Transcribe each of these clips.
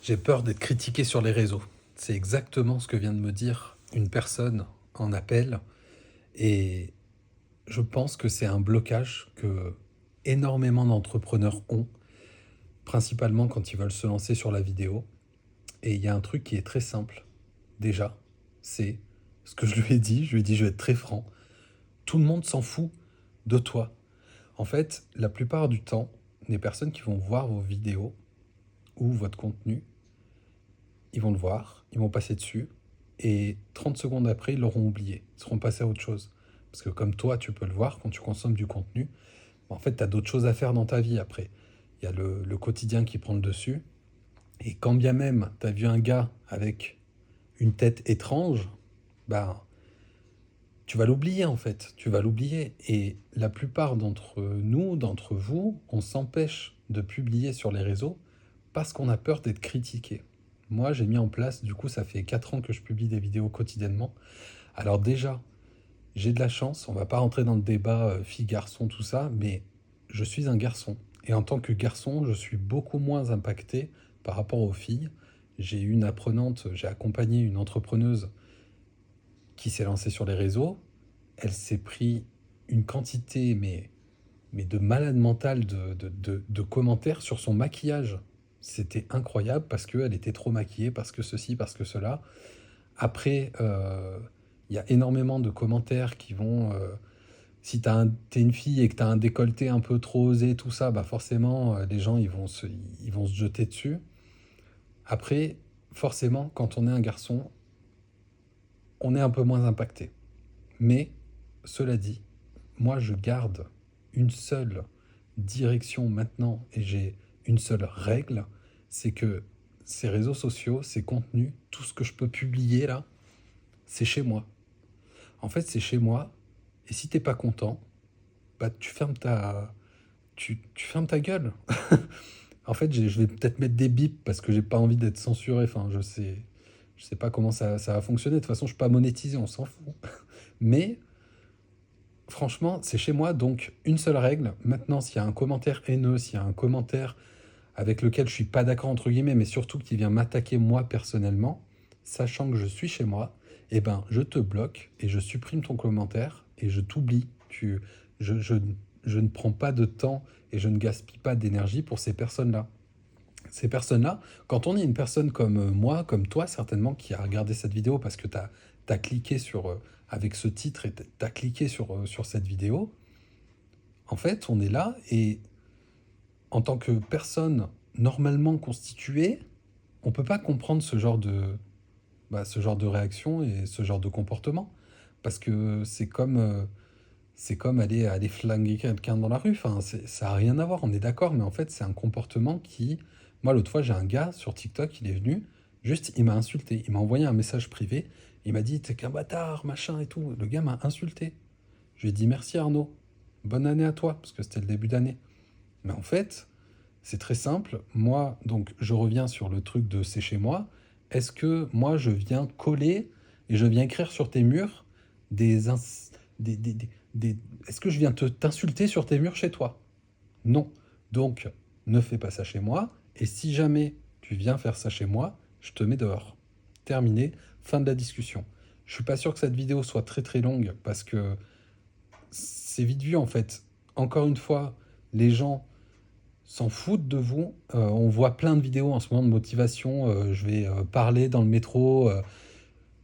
J'ai peur d'être critiqué sur les réseaux. C'est exactement ce que vient de me dire une personne en appel. Et je pense que c'est un blocage que énormément d'entrepreneurs ont, principalement quand ils veulent se lancer sur la vidéo. Et il y a un truc qui est très simple, déjà, c'est ce que je lui ai dit. Je lui ai dit, je vais être très franc. Tout le monde s'en fout de toi. En fait, la plupart du temps, les personnes qui vont voir vos vidéos ou votre contenu, ils vont le voir, ils vont passer dessus, et 30 secondes après, ils l'auront oublié, ils seront passés à autre chose. Parce que comme toi, tu peux le voir, quand tu consommes du contenu, en fait, tu as d'autres choses à faire dans ta vie après. Il y a le quotidien qui prend le dessus, et quand bien même tu as vu un gars avec une tête étrange, bah, tu vas l'oublier en fait, tu vas l'oublier. Et la plupart d'entre nous, d'entre vous, on s'empêche de publier sur les réseaux parce qu'on a peur d'être critiqué. Moi, j'ai mis en place, du coup, ça fait 4 ans que je publie des vidéos quotidiennement. Alors déjà, j'ai de la chance, on va pas rentrer dans le débat fille-garçon, tout ça, mais je suis un garçon. Et en tant que garçon, je suis beaucoup moins impacté par rapport aux filles. J'ai une apprenante, j'ai accompagné une entrepreneuse qui s'est lancée sur les réseaux. Elle s'est pris une quantité, mais de malade mental de commentaires sur son maquillage. C'était incroyable parce qu'elle était trop maquillée, parce que ceci, parce que cela. Après, il y a énormément de commentaires qui vont... si t'es une fille et que tu as un décolleté un peu trop osé, tout ça, bah forcément, les gens ils vont se jeter dessus. Après, forcément, quand on est un garçon, on est un peu moins impacté. Mais, cela dit, moi je garde une seule direction maintenant et j'ai une seule règle, c'est que ces réseaux sociaux, ces contenus, tout ce que je peux publier là, c'est chez moi. En fait, c'est chez moi. Et si t'es pas content, bah tu fermes ta gueule. En fait, je vais peut-être mettre des bips parce que j'ai pas envie d'être censuré. Enfin, je sais pas comment ça va fonctionner. De toute façon, je suis pas monétisé, on s'en fout. Mais franchement, c'est chez moi, donc une seule règle. Maintenant, s'il y a un commentaire haineux, s'il y a un commentaire avec lequel je suis pas d'accord entre guillemets, mais surtout qui vient m'attaquer moi personnellement, sachant que je suis chez moi, eh ben je te bloque et je supprime ton commentaire et je t'oublie. Je, je, je ne prends pas de temps et je ne gaspille pas d'énergie pour ces personnes-là. Ces personnes-là, quand on est une personne comme moi, comme toi certainement, qui a regardé cette vidéo parce que tu as cliqué sur, avec ce titre et tu as cliqué sur cette vidéo, en fait, on est là et en tant que personne normalement constituée, on peut pas comprendre ce genre de réaction et ce genre de comportement. Parce que c'est comme aller flinguer quelqu'un dans la rue. Enfin, ça n'a rien à voir, on est d'accord, mais en fait, c'est un comportement qui... Moi, l'autre fois, j'ai un gars sur TikTok, il est venu, juste, il m'a insulté. Il m'a envoyé un message privé. Il m'a dit, t'es qu'un bâtard, machin et tout. Le gars m'a insulté. Je lui ai dit, merci Arnaud. Bonne année à toi, parce que c'était le début d'année. Mais en fait, c'est très simple. Moi, donc, je reviens sur le truc de c'est chez moi. Est-ce que moi, je viens coller et je viens écrire sur tes murs des... des- Est-ce que je viens t'insulter sur tes murs chez toi? Non. Donc, ne fais pas ça chez moi. Et si jamais tu viens faire ça chez moi, je te mets dehors. Terminé. Fin de la discussion. Je suis pas sûr que cette vidéo soit très très longue parce que c'est vite vu en fait. Encore une fois, les gens s'en foutent de vous. On voit plein de vidéos en ce moment de motivation. Je vais parler dans le métro.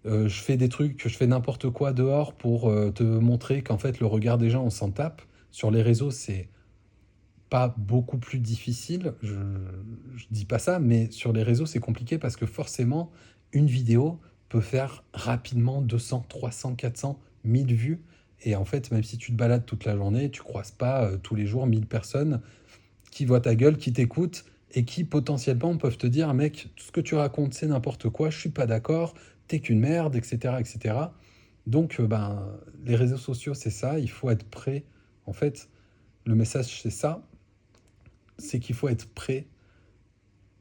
Je fais des trucs, je fais n'importe quoi dehors pour te montrer qu'en fait le regard des gens, on s'en tape. Sur les réseaux, c'est pas beaucoup plus difficile. Je dis pas ça, mais sur les réseaux, c'est compliqué parce que forcément, une vidéo peut faire rapidement 200, 300, 400, 1000 vues. Et en fait, même si tu te balades toute la journée, tu croises pas tous les jours 1000 personnes qui voient ta gueule, qui t'écoutent et qui potentiellement peuvent te dire, mec, tout ce que tu racontes, c'est n'importe quoi, je suis pas d'accord, t'es qu'une merde, etc., etc. Donc, ben, les réseaux sociaux, c'est ça, il faut être prêt. En fait, le message, c'est ça, c'est qu'il faut être prêt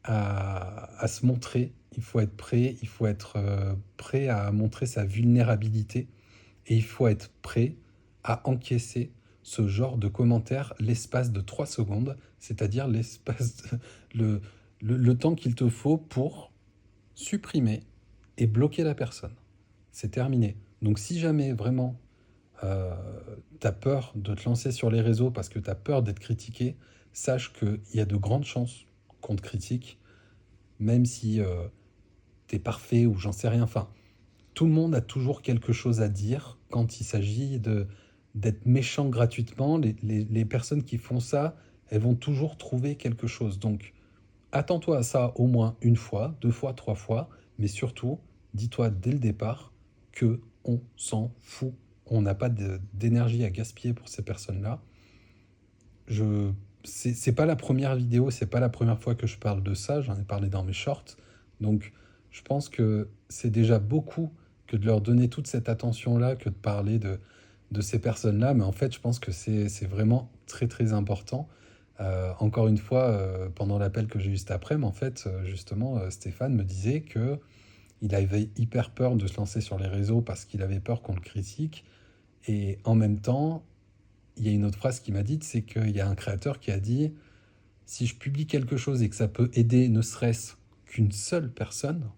à se montrer, il faut être prêt, il faut être prêt à montrer sa vulnérabilité et il faut être prêt à encaisser ce genre de commentaires l'espace de 3 secondes, c'est-à-dire l'espace le, le temps qu'il te faut pour supprimer et bloquer la personne. C'est terminé. Donc si jamais vraiment euh, tu as peur de te lancer sur les réseaux parce que tu as peur d'être critiqué, sache qu'il y a de grandes chances qu'on te critique, même si tu es parfait ou j'en sais rien. Enfin, tout le monde a toujours quelque chose à dire quand il s'agit d'être méchant gratuitement. Les personnes qui font ça, elles vont toujours trouver quelque chose. Donc, attends-toi à ça au moins une fois, deux fois, trois fois, mais surtout, dis-toi dès le départ que on s'en fout. On n'a pas d'énergie à gaspiller pour ces personnes-là. Je, c'est pas la première vidéo, c'est pas la première fois que je parle de ça. J'en ai parlé dans mes shorts. Donc, je pense que c'est déjà beaucoup que de leur donner toute cette attention-là, que de parler de ces personnes-là. Mais en fait, je pense que c'est vraiment très, très important. Encore une fois, pendant l'appel que j'ai eu cet après, mais en fait, justement, Stéphane me disait que il avait hyper peur de se lancer sur les réseaux parce qu'il avait peur qu'on le critique. Et en même temps, il y a une autre phrase qu'il m'a dite, c'est qu'il y a un créateur qui a dit, si je publie quelque chose et que ça peut aider ne serait-ce qu'une seule personne,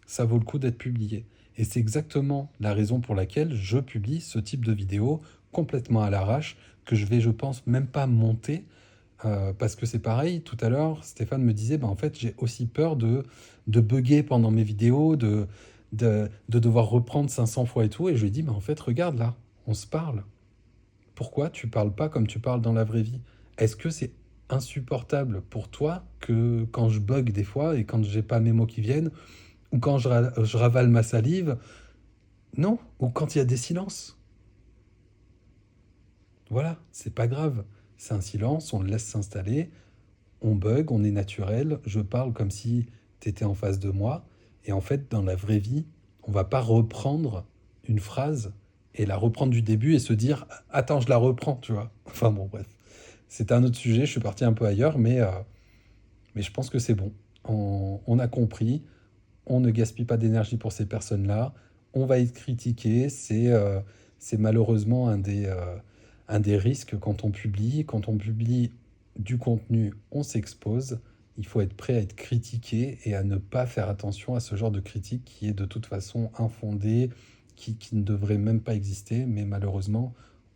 ça vaut le coup d'être publié. Et c'est exactement la raison pour laquelle je publie ce type de vidéo complètement à l'arrache, que je vais, je pense, même pas monter. Parce que c'est pareil, tout à l'heure, Stéphane me disait, bah, en fait, j'ai aussi peur de bugger pendant mes vidéos, de devoir reprendre 500 fois et tout. Et je lui ai dit, bah, en fait, regarde là, on se parle. Pourquoi tu parles pas comme tu parles dans la vraie vie? Est-ce que c'est insupportable pour toi que quand je bug des fois et quand j'ai pas mes mots qui viennent, ou quand je ravale ma salive? Non, ou quand il y a des silences. Voilà, c'est pas grave. C'est un silence, on le laisse s'installer, on bug, on est naturel, je parle comme si tu étais en face de moi. Et en fait, dans la vraie vie, on va pas reprendre une phrase et la reprendre du début et se dire attends, je la reprends, tu vois. Enfin bon, bref. C'est un autre sujet, je suis parti un peu ailleurs, mais je pense que c'est bon. On a compris, on ne gaspille pas d'énergie pour ces personnes-là, on va être critiqué, c'est malheureusement un des risques quand on publie. Quand on publie du contenu, on s'expose. Il faut être prêt à être critiqué et à ne pas faire attention à ce genre de critique qui est de toute façon infondée, qui ne devrait même pas exister, mais malheureusement,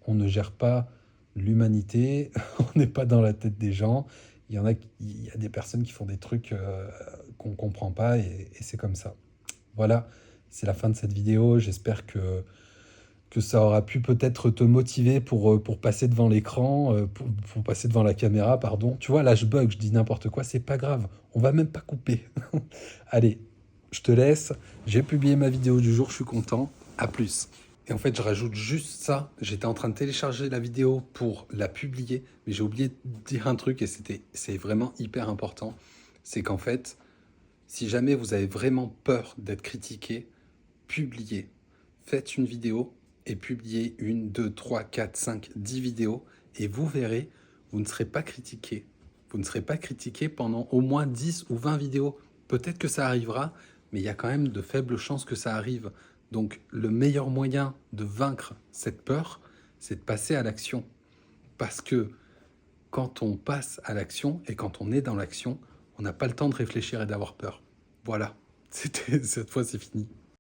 on ne gère pas l'humanité, on n'est pas dans la tête des gens. Il y a des personnes qui font des trucs qu'on ne comprend pas et c'est comme ça. Voilà, c'est la fin de cette vidéo. J'espère que ça aura pu peut-être te motiver pour passer devant l'écran, pour passer devant la caméra, pardon. Tu vois, là, je bug, je dis n'importe quoi, c'est pas grave. On va même pas couper. Allez, je te laisse. J'ai publié ma vidéo du jour, je suis content. À plus. Et en fait, je rajoute juste ça. J'étais en train de télécharger la vidéo pour la publier, mais j'ai oublié de dire un truc et c'est vraiment hyper important. C'est qu'en fait, si jamais vous avez vraiment peur d'être critiqué, publiez. Faites une vidéo et publiez une, deux, trois, quatre, cinq, 10 vidéos et vous verrez, vous ne serez pas critiqué. Vous ne serez pas critiqué pendant au moins 10 ou 20 vidéos. Peut-être que ça arrivera, mais il y a quand même de faibles chances que ça arrive. Donc le meilleur moyen de vaincre cette peur, c'est de passer à l'action. Parce que quand on passe à l'action et quand on est dans l'action, on n'a pas le temps de réfléchir et d'avoir peur. Voilà, cette fois c'est fini.